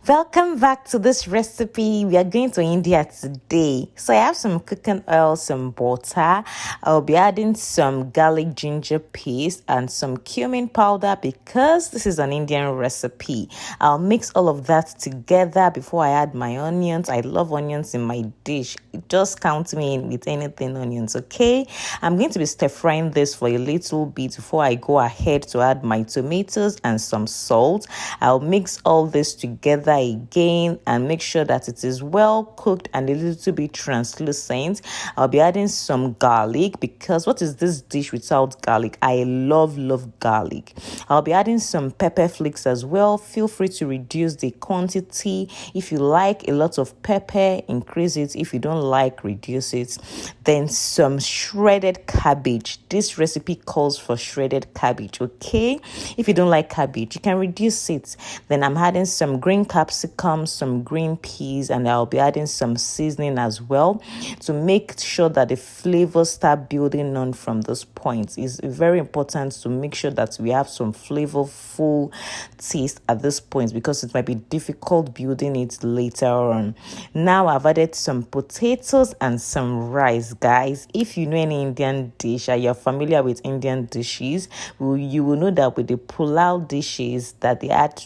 Welcome back to this recipe. We are going to India today. So I have some cooking oil, some butter. I'll be adding some garlic ginger paste and some cumin powder because this is an Indian recipe. I'll mix all of that together before I add my onions. I love onions in my dish. Just count me in with anything onions, okay? I'm going to be stir frying this for a little bit before I go ahead to add my tomatoes and some salt. I'll mix all this together again and make sure that it is well cooked and a little bit translucent. I'll be adding some garlic because what is this dish without garlic? I love garlic. I'll be adding some pepper flakes as well. Feel free to reduce the quantity. If you like a lot of pepper, increase it. If you don't like, reduce it. Then some shredded cabbage. This recipe calls for shredded cabbage, okay? If you don't like cabbage, you can reduce it. Then I'm adding some green capsicum, some green peas, and I'll be adding some seasoning as well to make sure that the flavors start building on from this point. It's very important to make sure that we have some flavorful taste at this point because it might be difficult building it later on. Now I've added some potatoes and some rice, guys. If you know any Indian dish or you're familiar with Indian dishes, you will know that with the pulao dishes that they add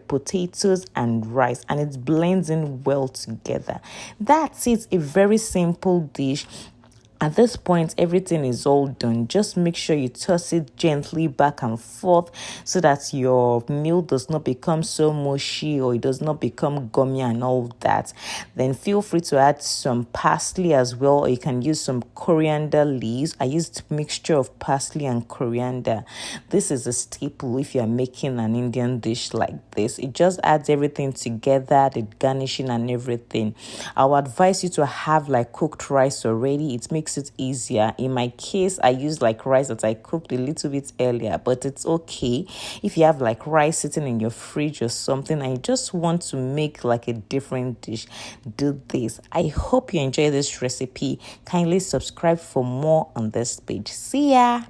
potatoes and rice, and it blends in well together. That's it. A very simple dish. At this point, everything is all done. Just make sure you toss it gently back and forth so that your meal does not become so mushy or it does not become gummy and all that. Then feel free to add some parsley as well, or you can use some coriander leaves. I used a mixture of parsley and coriander. This is a staple if you're making an Indian dish like this. It just adds everything together, the garnishing and everything. I would advise you to have like cooked rice already. It makes it easier. In my case, I use like rice that I cooked a little bit earlier, but it's okay if you have like rice sitting in your fridge or something and you just want to make like a different dish. Do this. I hope you enjoy this recipe. Kindly subscribe for more on this page. See ya.